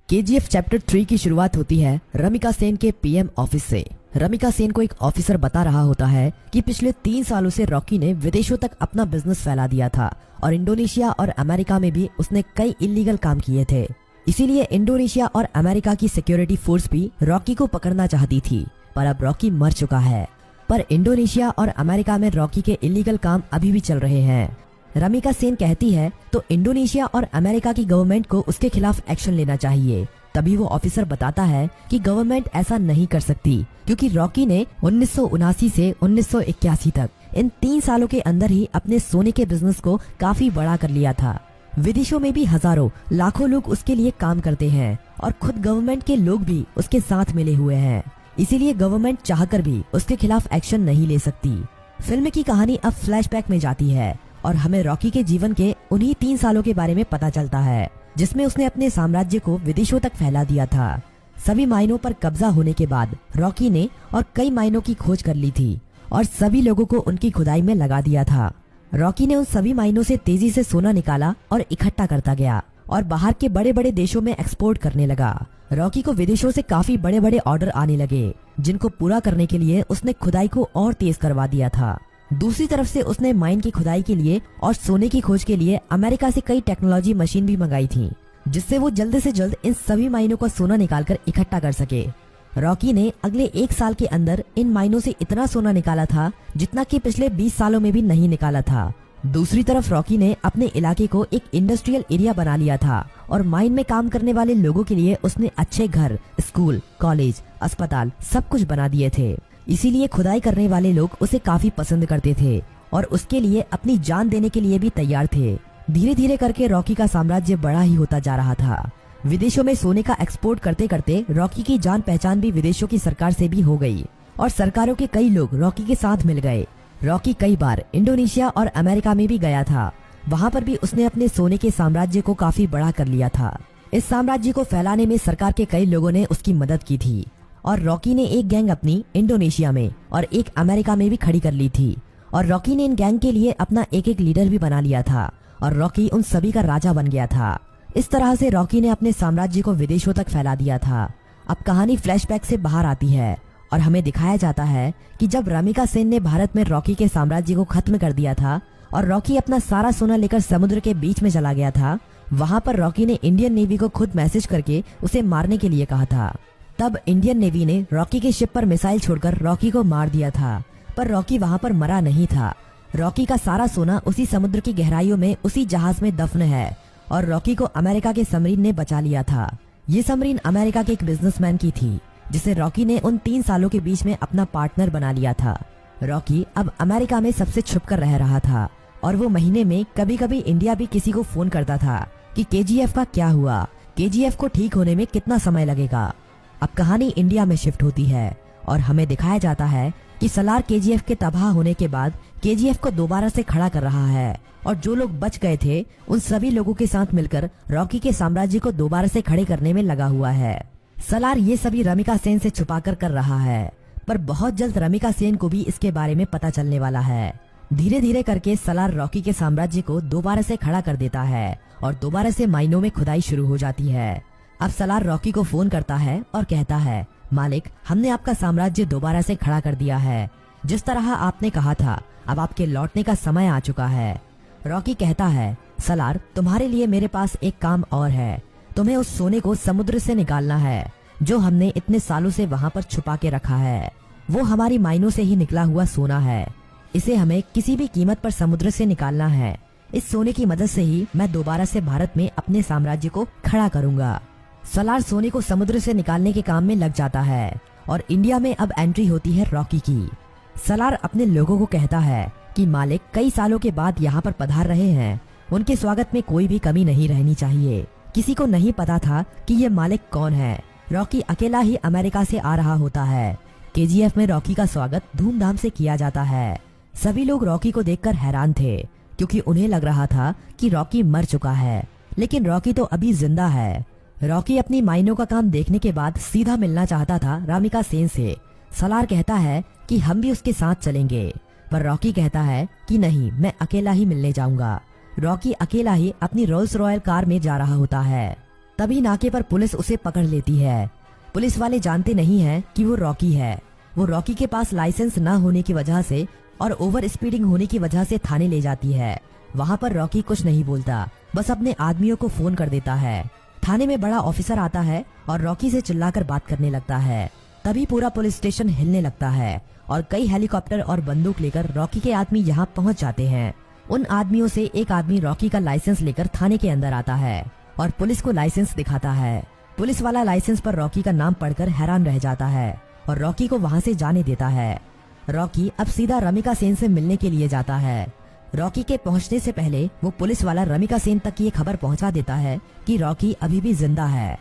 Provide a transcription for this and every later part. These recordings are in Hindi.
केजीएफ चैप्टर 3 की शुरुआत होती है रमिका सेन के पीएम ऑफिस से। रमिका सेन को एक ऑफिसर बता रहा होता है कि पिछले 3 सालों से रॉकी ने विदेशों तक अपना बिजनेस फैला दिया था और इंडोनेशिया और अमेरिका में भी उसने कई इलीगल काम किए थे। इसीलिए इंडोनेशिया और अमेरिका की सिक्योरिटी फोर्स भी रॉकी को पकड़ना चाहती थी, पर अब रॉकी मर चुका है। पर इंडोनेशिया और अमेरिका में रॉकी के इलीगल काम अभी भी चल रहे हैं। रमिका सेन कहती है तो इंडोनेशिया और अमेरिका की गवर्नमेंट को उसके खिलाफ एक्शन लेना चाहिए। तभी वो ऑफिसर बताता है कि गवर्नमेंट ऐसा नहीं कर सकती, क्योंकि रॉकी ने 1979 से 1981 तक इन 3 सालों के अंदर ही अपने सोने के बिजनेस को काफी बड़ा कर लिया था। विदेशों में भी हजारों लाखों लोग उसके लिए काम करते हैं और खुद गवर्नमेंट के लोग भी उसके साथ मिले हुए हैं। इसीलिए गवर्नमेंट चाहकर भी उसके खिलाफ एक्शन नहीं ले सकती। फिल्म की कहानी अब फ्लैशबैक में जाती है और हमें रॉकी के जीवन के उन्हीं 3 सालों के बारे में पता चलता है, जिसमें उसने अपने साम्राज्य को विदेशों तक फैला दिया था। सभी माइनों पर कब्जा होने के बाद रॉकी ने और कई माइनों की खोज कर ली थी और सभी लोगों को उनकी खुदाई में लगा दिया था। रॉकी ने उन सभी माइनों से तेजी से सोना निकाला और इकट्ठा करता गया और बाहर के बड़े बड़े देशों में एक्सपोर्ट करने लगा। रॉकी को विदेशों से काफी बड़े बड़े ऑर्डर आने लगे, जिनको पूरा करने के लिए उसने खुदाई को और तेज करवा दिया था। दूसरी तरफ से उसने माइन की खुदाई के लिए और सोने की खोज के लिए अमेरिका से कई टेक्नोलॉजी मशीन भी मंगाई थी, जिससे वो जल्द से जल्द इन सभी माइनों का सोना निकालकर इकट्ठा कर सके। रॉकी ने अगले 1 साल के अंदर इन माइनों से इतना सोना निकाला था जितना कि पिछले 20 सालों में भी नहीं निकाला था। दूसरी तरफ रॉकी ने अपने इलाके को एक इंडस्ट्रियल एरिया बना लिया था और माइन में काम करने वाले लोगों के लिए उसने अच्छे घर, स्कूल, कॉलेज, अस्पताल सब कुछ बना दिए थे। इसीलिए खुदाई करने वाले लोग उसे काफी पसंद करते थे और उसके लिए अपनी जान देने के लिए भी तैयार थे। धीरे धीरे करके रॉकी का साम्राज्य बड़ा ही होता जा रहा था। विदेशों में सोने का एक्सपोर्ट करते करते रॉकी की जान पहचान भी विदेशों की सरकार से भी हो गई और सरकारों के कई लोग रॉकी के साथ मिल गए। रॉकी कई बार इंडोनेशिया और अमेरिका में भी गया था। वहाँ पर भी उसने अपने सोने के साम्राज्य को काफी बड़ा कर लिया था। इस साम्राज्य को फैलाने में सरकार के कई लोगों ने उसकी मदद की थी और रॉकी ने एक गैंग अपनी इंडोनेशिया में और एक अमेरिका में भी खड़ी कर ली थी और रॉकी ने इन गैंग के लिए अपना एक एक लीडर भी बना लिया था और रॉकी उन सभी का राजा बन गया था। इस तरह से रॉकी ने अपने साम्राज्य को विदेशों तक फैला दिया था। अब कहानी फ्लैशबैक से बाहर आती है और हमें दिखाया जाता है कि जब रमिका सेन ने भारत में रॉकी के साम्राज्य को खत्म कर दिया था और रॉकी अपना सारा सोना लेकर समुद्र के बीच में चला गया था, वहाँ पर रॉकी ने इंडियन नेवी को खुद मैसेज करके उसे मारने के लिए कहा था। तब इंडियन नेवी ने रॉकी के शिप पर मिसाइल छोड़कर रॉकी को मार दिया था, पर रॉकी वहाँ पर मरा नहीं था। रॉकी का सारा सोना उसी समुद्र की गहराइयों में उसी जहाज में दफन है और रॉकी को अमेरिका के सबमरीन ने बचा लिया था। ये सबमरीन अमेरिका के एक बिजनेसमैन की थी, जिसे रॉकी ने उन 3 सालों के बीच में अपना पार्टनर बना लिया था। रॉकी अब अमेरिका में सबसे छुपकर रह रहा था और वो महीने में कभी कभी इंडिया भी किसी को फोन करता था कि केजीएफ का क्या हुआ, केजीएफ को ठीक होने में कितना समय लगेगा। अब कहानी इंडिया में शिफ्ट होती है और हमें दिखाया जाता है कि सलार केजीएफ के तबाह होने के बाद केजीएफ को दोबारा से खड़ा कर रहा है और जो लोग बच गए थे उन सभी लोगों के साथ मिलकर रॉकी के साम्राज्य को दोबारा से खड़े करने में लगा हुआ है। सलार ये सभी रमिका सेन से छुपाकर कर रहा है, पर बहुत जल्द रमिका सेन को भी इसके बारे में पता चलने वाला है। धीरे धीरे करके सलार रॉकी के साम्राज्य को दोबारा से खड़ा कर देता है और दोबारा से माइनों में खुदाई शुरू हो जाती है। अब सलार रॉकी को फोन करता है और कहता है, मालिक, हमने आपका साम्राज्य दोबारा से खड़ा कर दिया है। जिस तरह आपने कहा था, अब आपके लौटने का समय आ चुका है। रॉकी कहता है, सलार, तुम्हारे लिए मेरे पास एक काम और है। तुम्हें उस सोने को समुद्र से निकालना है जो हमने इतने सालों से वहाँ पर छुपा के रखा है। वो हमारी माइनों से ही निकला हुआ सोना है। इसे हमें किसी भी कीमत पर समुद्र से निकालना है। इस सोने की मदद से ही मैं दोबारा से भारत में अपने साम्राज्य को खड़ा करूंगा। सलार सोने को समुद्र से निकालने के काम में लग जाता है और इंडिया में अब एंट्री होती है रॉकी की। सलार अपने लोगों को कहता है कि मालिक कई सालों के बाद यहाँ पर पधार रहे हैं, उनके स्वागत में कोई भी कमी नहीं रहनी चाहिए। किसी को नहीं पता था कि ये मालिक कौन है। रॉकी अकेला ही अमेरिका से आ रहा होता है। केजीएफ में रॉकी का स्वागत धूमधाम से किया जाता है। सभी लोग रॉकी को देखकर हैरान थे, क्योंकि उन्हें लग रहा था कि रॉकी मर चुका है, लेकिन रॉकी तो अभी जिंदा है। रॉकी अपनी माइनों का काम देखने के बाद सीधा मिलना चाहता था रमिका सेन से। सलार कहता है कि हम भी उसके साथ चलेंगे, पर रॉकी कहता है कि नहीं, मैं अकेला ही मिलने जाऊंगा। रॉकी अकेला ही अपनी रोल्स रॉयल कार में जा रहा होता है। तभी नाके पर पुलिस उसे पकड़ लेती है। पुलिस वाले जानते नहीं हैं कि वो रॉकी है। वो रॉकी के पास लाइसेंस न होने की वजह से और ओवर स्पीडिंग होने की वजह से थाने ले जाती है। वहाँ पर रॉकी कुछ नहीं बोलता, बस अपने आदमियों को फोन कर देता है। थाने में बड़ा ऑफिसर आता है और रॉकी से चिल्लाकर बात करने लगता है। तभी पूरा पुलिस स्टेशन हिलने लगता है और कई हेलीकॉप्टर और बंदूक लेकर रॉकी के आदमी यहाँ पहुँच जाते हैं। उन आदमियों से एक आदमी रॉकी का लाइसेंस लेकर थाने के अंदर आता है और पुलिस को लाइसेंस दिखाता है। पुलिस वाला लाइसेंस पर रॉकी का नाम पढ़कर हैरान रह जाता है और रॉकी को वहाँ से जाने देता है। रॉकी अब सीधा रमिका सेन से मिलने के लिए जाता है। रॉकी के पहुंचने से पहले वो पुलिस वाला रमिका सेन तक ये खबर पहुंचा देता है कि रॉकी अभी भी जिंदा है।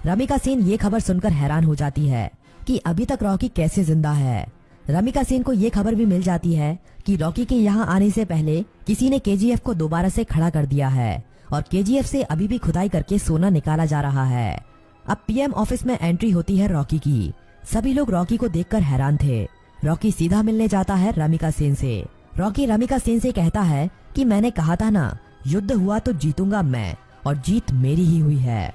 रमिका सेन ये खबर सुनकर हैरान हो जाती है कि अभी तक रॉकी कैसे जिंदा है। रमिका सेन को ये खबर भी मिल जाती है कि रॉकी के यहाँ आने से पहले किसी ने केजीएफ को दोबारा से खड़ा कर दिया है और केजीएफ से अभी भी खुदाई करके सोना निकाला जा रहा है। अब पीएम ऑफिस में एंट्री होती है रॉकी की। सभी लोग रॉकी को देखकर हैरान थे। रॉकी सीधा मिलने जाता है रमिका सेन से। रॉकी रमिका सेन से कहता है कि मैंने कहा था ना, युद्ध हुआ तो जीतूंगा मैं और जीत मेरी ही हुई है।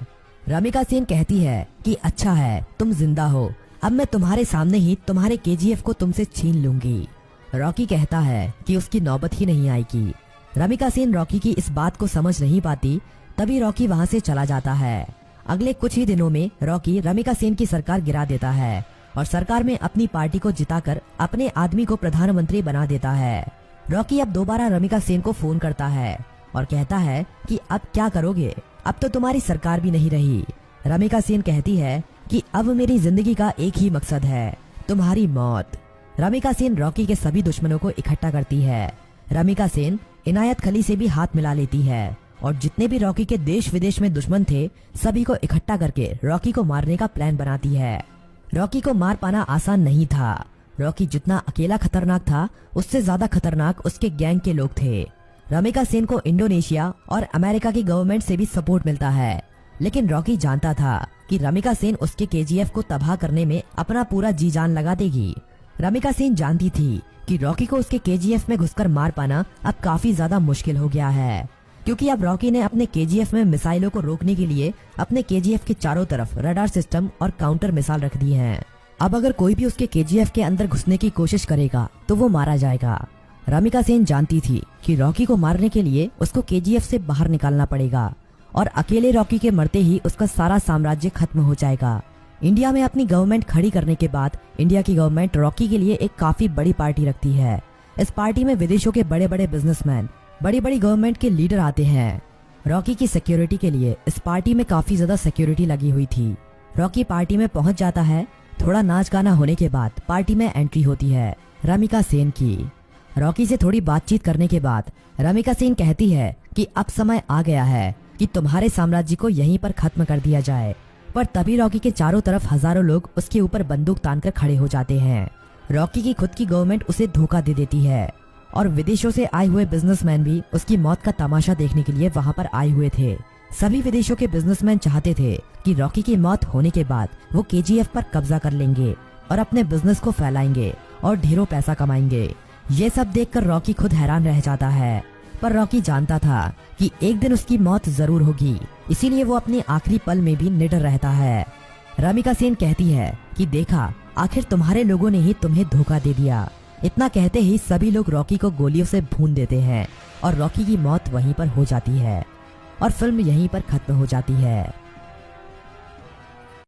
रमिका सेन कहती है कि अच्छा है तुम जिंदा हो, अब मैं तुम्हारे सामने ही तुम्हारे केजीएफ को तुमसे छीन लूंगी। रॉकी कहता है कि उसकी नौबत ही नहीं आएगी। रमिका सेन रॉकी की इस बात को समझ नहीं पाती, तभी रॉकी वहाँ से चला जाता है। अगले कुछ ही दिनों में रॉकी रमिका सेन की सरकार गिरा देता है और सरकार में अपनी पार्टी को जिताकर अपने आदमी को प्रधानमंत्री बना देता है। रॉकी अब दोबारा रमिका सेन को फोन करता है और कहता है कि अब क्या करोगे, अब तो तुम्हारी सरकार भी नहीं रही। रमिका सेन कहती है कि अब मेरी जिंदगी का एक ही मकसद है, तुम्हारी मौत। रमिका सेन रॉकी के सभी दुश्मनों को इकट्ठा करती है। रमिका सेन इनायत खली से भी हाथ मिला लेती है और जितने भी रॉकी के देश विदेश में दुश्मन थे सभी को इकट्ठा करके रॉकी को मारने का प्लान बनाती है। रॉकी को मार पाना आसान नहीं था। रॉकी जितना अकेला खतरनाक था उससे ज्यादा खतरनाक उसके गैंग के लोग थे। रमिका सेन को इंडोनेशिया और अमेरिका की गवर्नमेंट से भी सपोर्ट मिलता है, लेकिन रॉकी जानता था कि रमिका सेन उसके केजीएफ को तबाह करने में अपना पूरा जी जान लगा देगी। रमिका सेन जानती थी कि रॉकी को उसके केजीएफ में घुसकर मार पाना अब काफी ज्यादा मुश्किल हो गया है, क्योंकि अब रॉकी ने अपने केजीएफ में मिसाइलों को रोकने के लिए अपने केजीएफ के चारों तरफ रडार सिस्टम और काउंटर मिसाइल रख दी हैं। अब अगर कोई भी उसके केजीएफ के अंदर घुसने की कोशिश करेगा तो वो मारा जाएगा। रमिका सेन जानती थी कि रॉकी को मारने के लिए उसको केजीएफ से बाहर निकालना पड़ेगा और अकेले रॉकी के मरते ही उसका सारा साम्राज्य खत्म हो जाएगा। इंडिया में अपनी गवर्नमेंट खड़ी करने के बाद इंडिया की गवर्नमेंट रॉकी के लिए एक काफी बड़ी पार्टी रखती है। इस पार्टी में विदेशों के बड़े बड़े बिजनेसमैन, बड़ी बड़ी गवर्नमेंट के लीडर आते हैं। रॉकी की सिक्योरिटी के लिए इस पार्टी में काफी ज्यादा सिक्योरिटी लगी हुई थी। रॉकी पार्टी में पहुंच जाता है। थोड़ा नाच गाना होने के बाद पार्टी में एंट्री होती है रमिका सेन की। रॉकी से थोड़ी बातचीत करने के बाद रमिका सेन कहती है कि अब समय आ गया है कि तुम्हारे साम्राज्य को यहीं पर खत्म कर दिया जाए। पर तभी रॉकी के चारों तरफ हजारों लोग उसके ऊपर बंदूक तानकर खड़े हो जाते हैं। रॉकी की खुद की गवर्नमेंट उसे धोखा दे देती है और विदेशों से आए हुए बिजनेसमैन भी उसकी मौत का तमाशा देखने के लिए वहाँ पर आए हुए थे। सभी विदेशों के बिजनेसमैन चाहते थे कि रॉकी की मौत होने के बाद वो केजीएफ पर कब्जा कर लेंगे और अपने बिजनेस को फैलाएंगे और ढेरों पैसा कमाएंगे। ये सब देखकर रॉकी खुद हैरान रह जाता है, पर रॉकी जानता था कि एक दिन उसकी मौत जरूर होगी, इसीलिए वो अपने आखिरी पल में भी निडर रहता है। रमिका सेन कहती है कि देखा, आखिर तुम्हारे लोगों ने ही तुम्हें धोखा दे दिया। इतना कहते ही सभी लोग रॉकी को गोलियों से भून देते हैं और रॉकी की मौत वहीं पर हो जाती है और फिल्म यहीं पर खत्म हो जाती है।